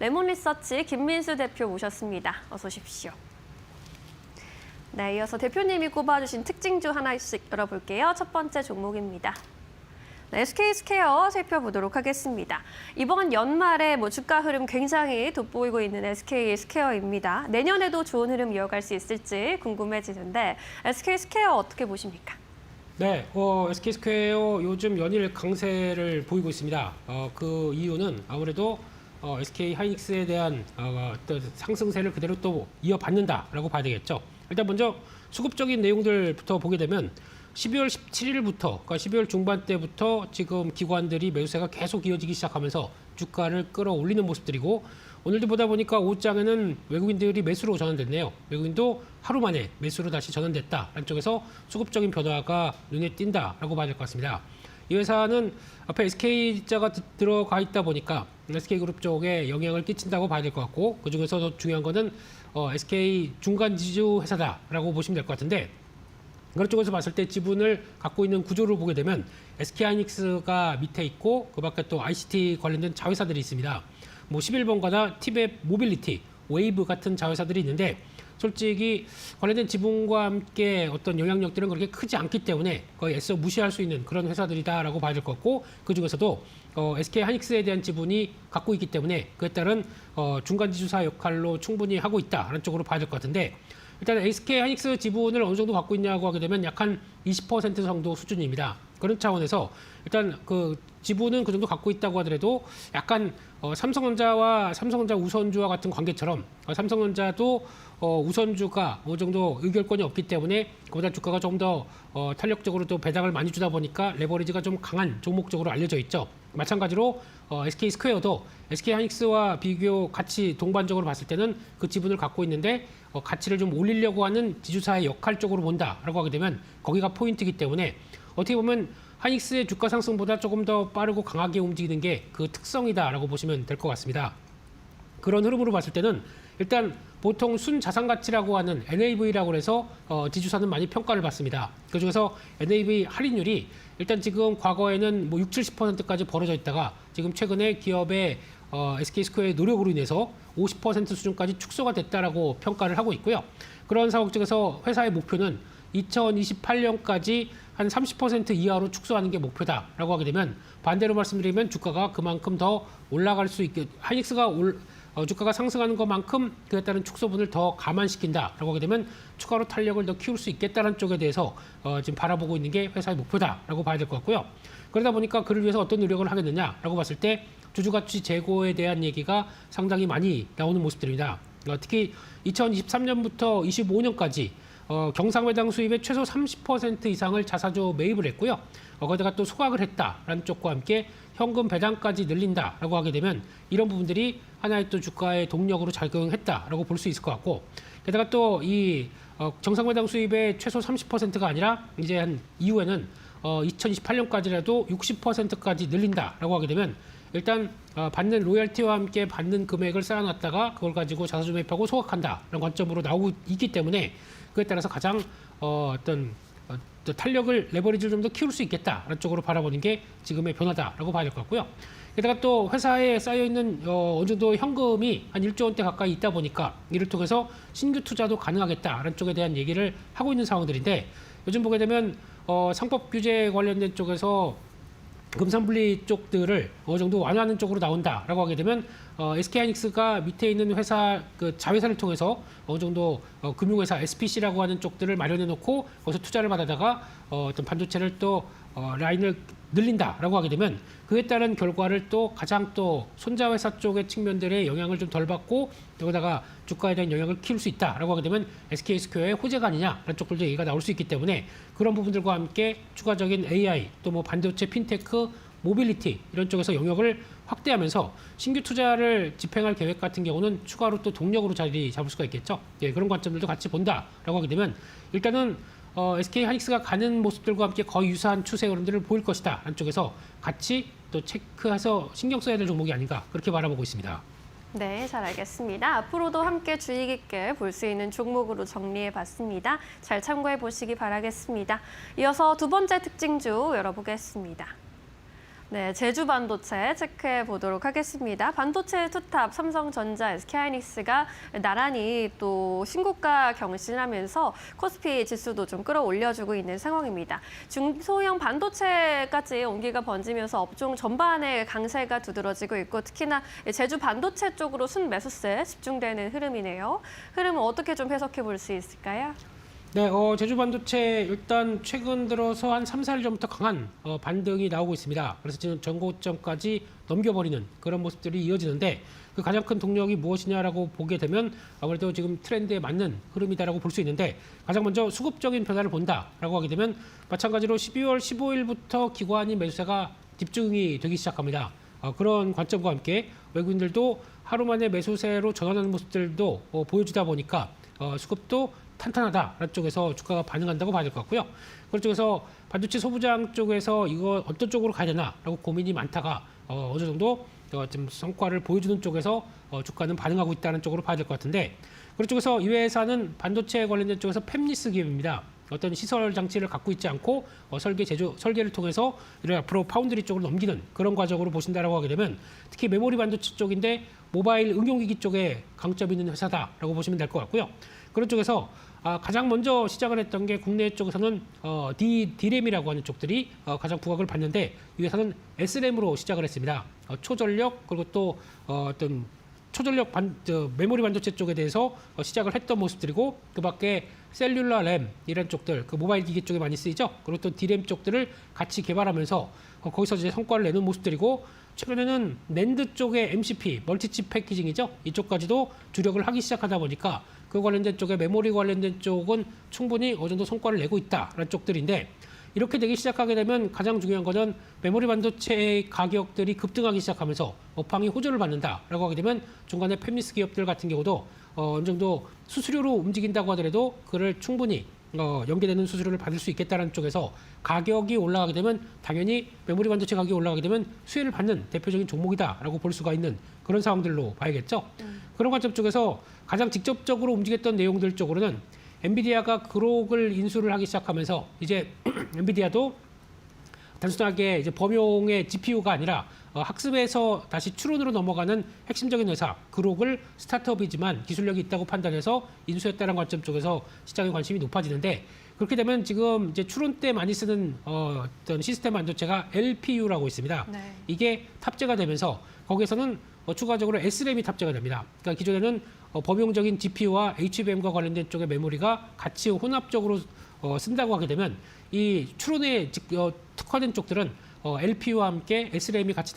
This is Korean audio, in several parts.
레몬리서치 김민수 대표 모셨습니다. 어서 오십시오. 네, 이어서 대표님이 꼽아주신 특징주 하나씩 열어볼게요. 첫 번째 종목입니다. 네, SK스퀘어 살펴보도록 하겠습니다. 이번 연말에 주가 흐름 굉장히 돋보이고 있는 SK스퀘어입니다. 내년에도 좋은 흐름 이어갈 수 있을지 궁금해지는데 SK스퀘어 어떻게 보십니까? 네, SK스퀘어 요즘 연일 강세를 보이고 있습니다. 그 이유는 아무래도 SK하이닉스에 대한 어떤 상승세를 그대로 또 이어받는다라고 봐야 되겠죠. 일단 먼저 수급적인 내용들부터 보게 되면 12월 17일부터, 그러니까 12월 중반 때부터 지금 기관들이 매수세가 계속 이어지기 시작하면서 주가를 끌어올리는 모습들이고, 오늘도 보다 보니까 오후장에는 외국인들이 매수로 전환됐네요. 외국인도 하루 만에 매수로 다시 전환됐다. 안쪽에서 수급적인 변화가 눈에 띈다라고 봐야 될 것 같습니다. 이 회사는 앞에 SK자가 들어가 있다 보니까 SK그룹 쪽에 영향을 끼친다고 봐야 될 것 같고, 그중에서 더 중요한 거는 SK 중간 지주 회사다라고 보시면 될 것 같은데, 그런 쪽에서 봤을 때 지분을 갖고 있는 구조를 보게 되면 SK하이닉스가 밑에 있고 그 밖에 또 ICT 관련된 자회사들이 있습니다. 뭐 11번가나 티벳 모빌리티, 웨이브 같은 자회사들이 있는데, 솔직히 관련된 지분과 함께 어떤 영향력들은 그렇게 크지 않기 때문에 거의 애써 무시할 수 있는 그런 회사들이다라고 봐야 될 것 같고, 그중에서도 SK하이닉스에 대한 지분이 갖고 있기 때문에 그에 따른 중간 지주사 역할로 충분히 하고 있다라는 쪽으로 봐야 될 것 같은데, 일단 SK하이닉스 지분을 어느 정도 갖고 있냐고 하게 되면 약 한 20% 정도 수준입니다. 그런 차원에서 일단 그 지분은 그 정도 갖고 있다고 하더라도 약간 삼성전자와 삼성전자 우선주와 같은 관계처럼 삼성전자도 우선주가 어느 정도 의결권이 없기 때문에 그보다 주가가 좀 더 탄력적으로 또 배당을 많이 주다 보니까 레버리지가 좀 강한 종목적으로 알려져 있죠. 마찬가지로 SK스퀘어도 SK하이닉스와 비교 같이 동반적으로 봤을 때는 그 지분을 갖고 있는데 가치를 좀 올리려고 하는 지주사의 역할 쪽으로 본다라고 하게 되면 거기가 포인트이기 때문에 어떻게 보면 하이닉스의 주가 상승보다 조금 더 빠르고 강하게 움직이는 게 그 특성이다라고 보시면 될 것 같습니다. 그런 흐름으로 봤을 때는 일단 보통 순자산 가치라고 하는 NAV라고 해서 지주사는 많이 평가를 받습니다. 그중에서 NAV 할인율이 일단 지금 과거에는 뭐 60, 70%까지 벌어져 있다가 지금 최근에 기업의 SK스퀘어의 노력으로 인해서 50% 수준까지 축소가 됐다라고 평가를 하고 있고요. 그런 상황 쪽에서 회사의 목표는 2028년까지 한 30% 이하로 축소하는 게 목표다라고 하게 되면, 반대로 말씀드리면 주가가 그만큼 더 올라갈 수 있게, 하이닉스가 주가가 상승하는 것만큼 그에 따른 축소분을 더 감안시킨다라고 하게 되면 추가로 탄력을 더 키울 수 있겠다는 쪽에 대해서 지금 바라보고 있는 게 회사의 목표다라고 봐야 될 것 같고요. 그러다 보니까 그를 위해서 어떤 노력을 하겠느냐라고 봤을 때 주주가치 제고에 대한 얘기가 상당히 많이 나오는 모습들입니다. 특히 2023년부터 25년까지 경상배당 수입의 최소 30% 이상을 자사주 매입을 했고요. 거기다가 또 소각을 했다라는 쪽과 함께 현금 배당까지 늘린다라고 하게 되면 이런 부분들이 하나의 또 주가의 동력으로 작용했다라고 볼 수 있을 것 같고, 게다가 또 이 정상배당 수입의 최소 30%가 아니라 이제 한 이후에는 2028년까지라도 60%까지 늘린다라고 하게 되면 일단 받는 로열티와 함께 받는 금액을 쌓아놨다가 그걸 가지고 자사주 매입하고 소각한다라는 관점으로 나오고 있기 때문에 그에 따라서 가장 어떤 탄력을, 레버리지를 좀 더 키울 수 있겠다라는 쪽으로 바라보는 게 지금의 변화다라고 봐야 될 것 같고요. 게다가 또 회사에 쌓여있는 어느 정도 현금이 한 1조 원대 가까이 있다 보니까 이를 통해서 신규 투자도 가능하겠다라는 쪽에 대한 얘기를 하고 있는 상황들인데, 요즘 보게 되면 상법 규제 관련된 쪽에서 금산분리 쪽들을 어느 정도 완화하는 쪽으로 나온다라고 하게 되면 SK하이닉스가 밑에 있는 회사, 그 자회사를 통해서 어느 정도 금융회사 SPC라고 하는 쪽들을 마련해 놓고 거기서 투자를 받아다가 어떤 반도체를 또 라인을 늘린다라고 하게 되면 그에 따른 결과를 또 가장 또 손자회사 쪽의 측면들의 영향을 좀 덜 받고 여기다가 주가에 대한 영향을 키울 수 있다라고 하게 되면 SK스퀘어의 호재가 아니냐라는 쪽들도 얘기가 나올 수 있기 때문에 그런 부분들과 함께 추가적인 AI 또 뭐 반도체, 핀테크, 모빌리티 이런 쪽에서 영역을 확대하면서 신규 투자를 집행할 계획 같은 경우는 추가로 또 동력으로 자리 잡을 수가 있겠죠. 예, 그런 관점들도 같이 본다라고 하게 되면 일단은 SK하이닉스가 가는 모습들과 함께 거의 유사한 추세 흐름들을 보일 것이다. 안쪽에서 같이 또 체크해서 신경 써야 될 종목이 아닌가 그렇게 바라보고 있습니다. 네, 잘 알겠습니다. 앞으로도 함께 주의 깊게 볼 수 있는 종목으로 정리해봤습니다. 잘 참고해 보시기 바라겠습니다. 이어서 두 번째 특징주 열어보겠습니다. 네, 제주 반도체 체크해 보도록 하겠습니다. 반도체 투탑 삼성전자, SK하이닉스가 나란히 또 신고가 경신하면서 코스피 지수도 좀 끌어올려주고 있는 상황입니다. 중소형 반도체까지 온기가 번지면서 업종 전반에 강세가 두드러지고 있고 특히나 제주 반도체 쪽으로 순매수세 집중되는 흐름이네요. 흐름은 어떻게 좀 해석해 볼 수 있을까요? 네, 제주 반도체 일단 최근 들어서 한 3, 4일 전부터 강한 반등이 나오고 있습니다. 그래서 지금 전고점까지 넘겨버리는 그런 모습들이 이어지는데 그 가장 큰 동력이 무엇이냐라고 보게 되면 아무래도 지금 트렌드에 맞는 흐름이다라고 볼 수 있는데 가장 먼저 수급적인 변화를 본다라고 하게 되면 마찬가지로 12월 15일부터 기관이 매수세가 집중이 되기 시작합니다. 그런 관점과 함께 외국인들도 하루 만에 매수세로 전환하는 모습들도 보여주다 보니까 수급도 탄탄하다라는 쪽에서 주가가 반응한다고 봐야 될 것 같고요. 그런 쪽에서 반도체 소부장 쪽에서 이거 어떤 쪽으로 가야 되나라고 고민이 많다가 어느 정도 좀 성과를 보여주는 쪽에서 주가는 반응하고 있다는 쪽으로 봐야 될 것 같은데 그런 쪽에서 이 회사는 반도체 관련된 쪽에서 팹리스 기업입니다. 어떤 시설 장치를 갖고 있지 않고 설계를 통해서 이를 앞으로 파운드리 쪽으로 넘기는 그런 과정으로 보신다라고 하게 되면 특히 메모리 반도체 쪽인데 모바일 응용기기 쪽에 강점이 있는 회사다라고 보시면 될 것 같고요. 그런 쪽에서 가장 먼저 시작을 했던 게 국내 쪽에서는 D램이라고 하는 쪽들이 가장 부각을 받는데 이 회사는 S램으로 시작을 했습니다. 초전력 그리고 또 어떤 초전력 메모리 반도체 쪽에 대해서 시작을 했던 모습들이고 그밖에 셀룰라 램 이런 쪽들 그 모바일 기기 쪽에 많이 쓰이죠. 그리고 또 D램 쪽들을 같이 개발하면서 거기서 이제 성과를 내는 모습들이고 최근에는 낸드 쪽의 MCP 멀티칩 패키징이죠. 이쪽까지도 주력을 하기 시작하다 보니까 그 관련된 쪽에 메모리 관련된 쪽은 충분히 어느 정도 성과를 내고 있다라는 쪽들인데 이렇게 되기 시작하게 되면 가장 중요한 것은 메모리 반도체의 가격들이 급등하기 시작하면서 업황이 호조를 받는다라고 하게 되면 중간에 팹리스 기업들 같은 경우도 어느 정도 수수료로 움직인다고 하더라도 그를 충분히 연계되는 수수료를 받을 수 있겠다는 쪽에서 가격이 올라가게 되면 당연히 메모리 반도체 가격이 올라가게 되면 수혜를 받는 대표적인 종목이다라고 볼 수가 있는 그런 상황들로 봐야겠죠. 그런 관점 쪽에서 가장 직접적으로 움직였던 내용들 쪽으로는 엔비디아가 그록을 인수를 하기 시작하면서 이제 엔비디아도 단순하게 이제 범용의 GPU가 아니라 학습에서 다시 추론으로 넘어가는 핵심적인 회사 그록을 스타트업이지만 기술력이 있다고 판단해서 인수했다는 관점 쪽에서 시장의 관심이 높아지는데 그렇게 되면 지금 이제 추론 때 많이 쓰는 어떤 시스템 반도체가 LPU라고 있습니다. 네. 이게 탑재가 되면서 거기에서는 추가적으로 SRAM이 탑재가 됩니다. 그러니까 기존에는 범용적인 GPU와 HBM과 관련된 쪽의 메모리가 같이 혼합적으로 쓴다고 하게 되면 이 추론에 특화된 쪽들은 LPU와 함께 SRAM이 같이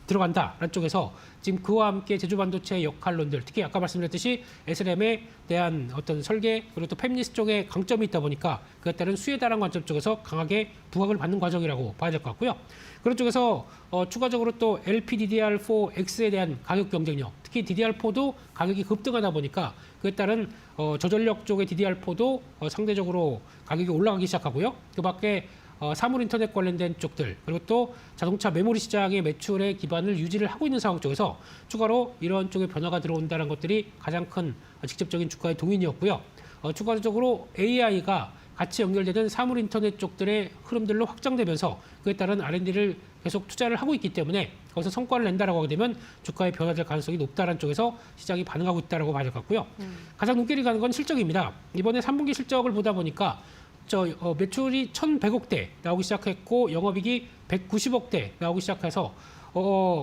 들어간다라는 쪽에서 지금 그와 함께 제주 반도체의 역할론들 특히 아까 말씀드렸듯이 SRAM에 대한 어떤 설계 그리고 또 팹리스 쪽에 강점이 있다 보니까 그에 따른 수에 따른 관점 쪽에서 강하게 부각을 받는 과정이라고 봐야 될 것 같고요. 그런 쪽에서 추가적으로 또 LPDDR4X에 대한 가격 경쟁력 특히 DDR4도 가격이 급등하다 보니까 그에 따른 저전력 쪽의 DDR4도 상대적으로 가격이 올라가기 시작하고요. 그 밖에 사물 인터넷 관련된 쪽들 그리고 또 자동차 메모리 시장의 매출의 기반을 유지를 하고 있는 상황 쪽에서 추가로 이런 쪽의 변화가 들어온다는 것들이 가장 큰 직접적인 주가의 동인이었고요. 추가적으로 AI가 같이 연결되는 사물 인터넷 쪽들의 흐름들로 확장되면서 그에 따른 R&D를 계속 투자를 하고 있기 때문에 거기서 성과를 낸다라고 하게 되면 주가에 변화될 가능성이 높다는 쪽에서 시장이 반응하고 있다라고 봐야 될 것 같고요. 가장 눈길이 가는 건 실적입니다. 이번에 3분기 실적을 보다 보니까 매출이 1,100억대 나오기 시작했고 영업이익이 190억대 나오기 시작해서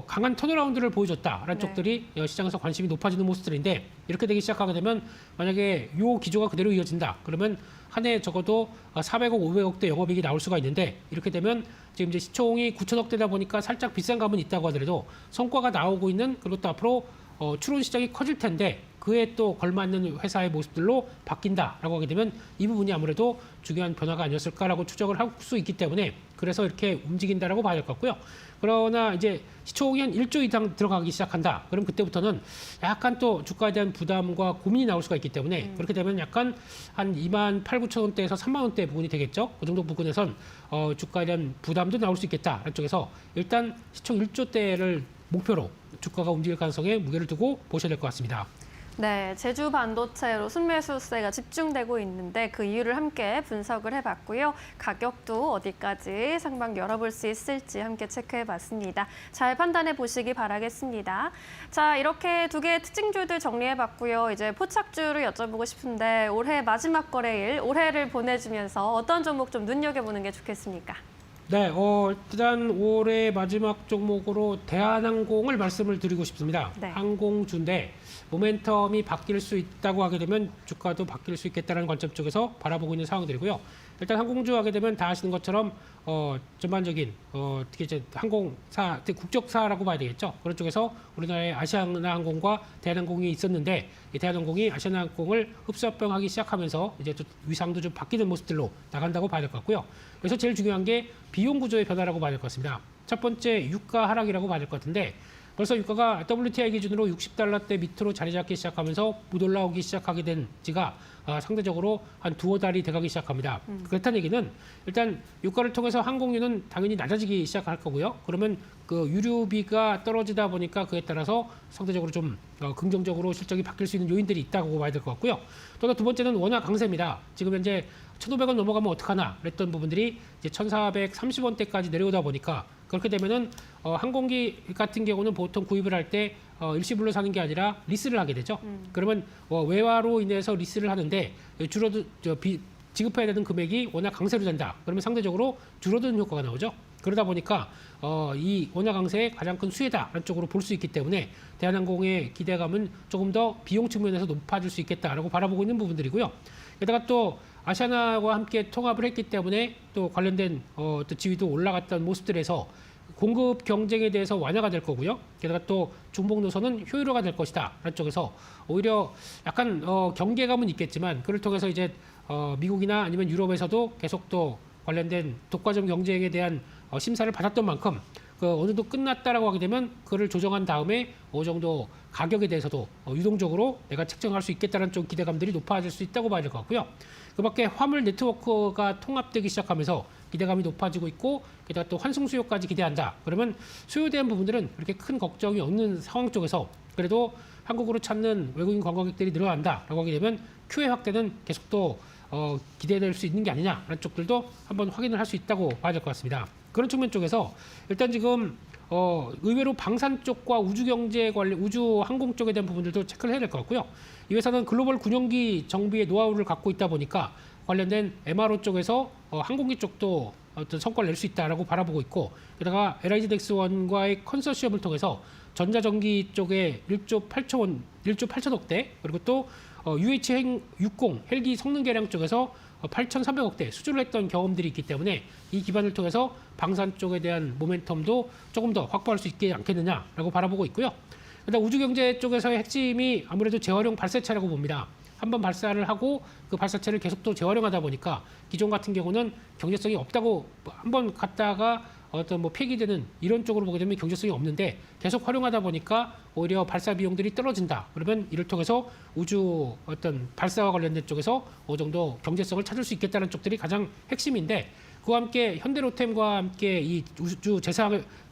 강한 턴어라운드를 보여줬다라는 쪽들이 시장에서 관심이 높아지는 모습들인데 이렇게 되기 시작하게 되면 만약에 이 기조가 그대로 이어진다 그러면 한 해 적어도 400억, 500억대 영업이익이 나올 수가 있는데 이렇게 되면 지금 이제 시총이 9천억대다 보니까 살짝 비싼 감은 있다고 하더라도 성과가 나오고 있는 그리고 또 앞으로 추론 시장이 커질 텐데 그에 또 걸맞는 회사의 모습들로 바뀐다라고 하게 되면 이 부분이 아무래도 중요한 변화가 아니었을까라고 추적을 할 수 있기 때문에 그래서 이렇게 움직인다라고 봐야 될 것 같고요. 그러나 이제 시총이 한 1조 이상 들어가기 시작한다. 그럼 그때부터는 약간 또 주가에 대한 부담과 고민이 나올 수가 있기 때문에 그렇게 되면 약간 한 2만 8, 9천 원대에서 3만 원대 부분이 되겠죠. 그 정도 부분에선 주가에 대한 부담도 나올 수 있겠다. 쪽에서 일단 시총 1조대를 목표로 주가가 움직일 가능성에 무게를 두고 보셔야 될 것 같습니다. 네, 제주 반도체로 순매수세가 집중되고 있는데 그 이유를 함께 분석을 해봤고요. 가격도 어디까지 상방 열어볼 수 있을지 함께 체크해봤습니다. 잘 판단해 보시기 바라겠습니다. 자, 이렇게 두 개의 특징주들 정리해봤고요. 이제 포착주를 여쭤보고 싶은데 올해 마지막 거래일, 올해를 보내주면서 어떤 종목 좀 눈여겨보는 게 좋겠습니까? 네, 일단 올해 마지막 종목으로 대한항공을 말씀을 드리고 싶습니다. 네. 항공주인데 모멘텀이 바뀔 수 있다고 하게 되면 주가도 바뀔 수 있겠다는 관점 쪽에서 바라보고 있는 상황들이고요. 일단 항공주 하게 되면 다 아시는 것처럼 전반적인 특히 이제 항공사, 국적사라고 봐야 되겠죠. 그런 쪽에서 우리나라의 아시아나항공과 대한항공이 있었는데 이 대한항공이 아시아나항공을 흡수합병하기 시작하면서 이제 또 위상도 좀 바뀌는 모습들로 나간다고 봐야 될 것 같고요. 그래서 제일 중요한 게 비용 구조의 변화라고 봐야 될 것 같습니다. 첫 번째 유가 하락이라고 봐야 될 것 같은데 벌써 유가가 WTI 기준으로 60달러대 밑으로 자리 잡기 시작하면서 못 올라오기 시작하게 된 지가 상대적으로 한 두어 달이 돼가기 시작합니다. 그렇다는 얘기는 일단 유가를 통해서 항공료는 당연히 낮아지기 시작할 거고요. 그러면 그 유류비가 떨어지다 보니까 그에 따라서 상대적으로 좀 긍정적으로 실적이 바뀔 수 있는 요인들이 있다고 봐야 될 것 같고요. 또 두 번째는 워낙 강세입니다. 지금 현재 1,500원 넘어가면 어떡하나 그랬던 부분들이 이제 1,430원대까지 내려오다 보니까 그렇게 되면은 항공기 같은 경우는 보통 구입을 할 때 일시불로 사는 게 아니라 리스를 하게 되죠. 그러면 외화로 인해서 리스를 하는데 지급해야 되는 금액이 워낙 강세로 된다. 그러면 상대적으로 줄어드는 효과가 나오죠. 그러다 보니까 이 원화 강세의 가장 큰 수혜다라는 쪽으로 볼 수 있기 때문에 대한항공의 기대감은 조금 더 비용 측면에서 높아질 수 있겠다라고 바라보고 있는 부분들이고요. 게다가 또 아시아나와 함께 통합을 했기 때문에 또 관련된 또 지위도 올라갔던 모습들에서 공급 경쟁에 대해서 완화가 될 거고요. 게다가 또 중복 노선은 효율화가 될 것이다. 라는 쪽에서 오히려 약간 경계감은 있겠지만 그를 통해서 이제 미국이나 아니면 유럽에서도 계속 또 관련된 독과점 경쟁에 대한 심사를 받았던 만큼 어느 정도 끝났다라고 하게 되면 그를 조정한 다음에 어느 정도 가격에 대해서도 유동적으로 내가 책정할 수 있겠다는 좀 기대감들이 높아질 수 있다고 봐야 될 것 같고요. 그밖에 화물 네트워크가 통합되기 시작하면서 기대감이 높아지고 있고 게다가 또 환승 수요까지 기대한다. 그러면 수요에 대한 부분들은 그렇게 큰 걱정이 없는 상황 쪽에서 그래도 한국으로 찾는 외국인 관광객들이 늘어난다라고 하게 되면 QE 확대는 계속 또 기대될 수 있는 게 아니냐라는 쪽들도 한번 확인을 할 수 있다고 봐야 될 것 같습니다. 그런 측면 쪽에서 일단 지금 의외로 방산 쪽과 우주경제 관련, 우주항공 쪽에 대한 부분들도 체크를 해야 될 것 같고요. 이 회사는 글로벌 군용기 정비의 노하우를 갖고 있다 보니까 관련된 MRO 쪽에서 항공기 쪽도 어떤 성과를 낼 수 있다라고 바라보고 있고 게다가 LIG 덱스원과의 컨소시엄을 통해서 전자전기 쪽에 1조 8천억대 그리고 또 UH-60 헬기 성능 개량 쪽에서 8,300억대 수주를 했던 경험들이 있기 때문에 이 기반을 통해서 방산 쪽에 대한 모멘텀도 조금 더 확보할 수 있지 않겠느냐라고 바라보고 있고요. 일단 우주경제 쪽에서의 핵심이 아무래도 재활용 발사체라고 봅니다. 한번 발사를 하고 그 발사체를 계속 또 재활용하다 보니까 기존 같은 경우는 경제성이 없다고 한번 갔다가 어떤 폐기되는 이런 쪽으로 보게 되면 경제성이 없는데 계속 활용하다 보니까 오히려 발사 비용들이 떨어진다. 그러면 이를 통해서 우주 어떤 발사와 관련된 쪽에서 어느 정도 경제성을 찾을 수 있겠다는 쪽들이 가장 핵심인데 그와 함께 현대로템과 함께 이 우주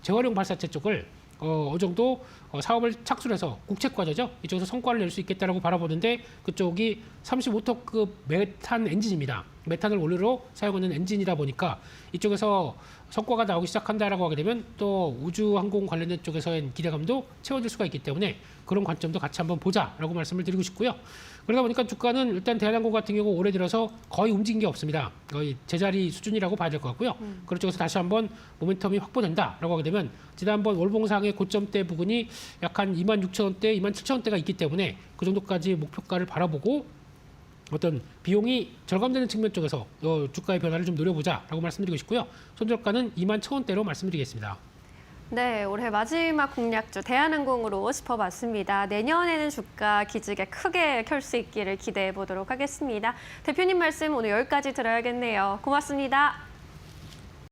재활용 발사체 쪽을 어느 정도 사업을 착수해서 국책과제죠. 이쪽에서 성과를 낼 수 있겠다라고 바라보는데 그쪽이 35톤급 메탄 엔진입니다. 메탄을 원료로 사용하는 엔진이다 보니까 이쪽에서 성과가 나오기 시작한다라고 하게 되면 또 우주항공 관련된 쪽에서의 기대감도 채워질 수가 있기 때문에 그런 관점도 같이 한번 보자라고 말씀을 드리고 싶고요. 그러다 보니까 주가는 일단 대한항공 같은 경우 올해 들어서 거의 움직인 게 없습니다. 거의 제자리 수준이라고 봐야 될 것 같고요. 그런 쪽에서 다시 한번 모멘텀이 확보된다라고 하게 되면 지난번 월봉상의 고점대 부근이 약 한 26,000원대, 27,000원대가 있기 때문에 그 정도까지 목표가를 바라보고 어떤 비용이 절감되는 측면 쪽에서 주가의 변화를 좀 노려보자라고 말씀드리고 싶고요. 손절가는 21,000원대로 말씀드리겠습니다. 네, 올해 마지막 공략주 대한항공으로 짚어봤습니다. 내년에는 주가 기지개 크게 켤 수 있기를 기대해 보도록 하겠습니다. 대표님 말씀 오늘 여기까지 들어야겠네요. 고맙습니다.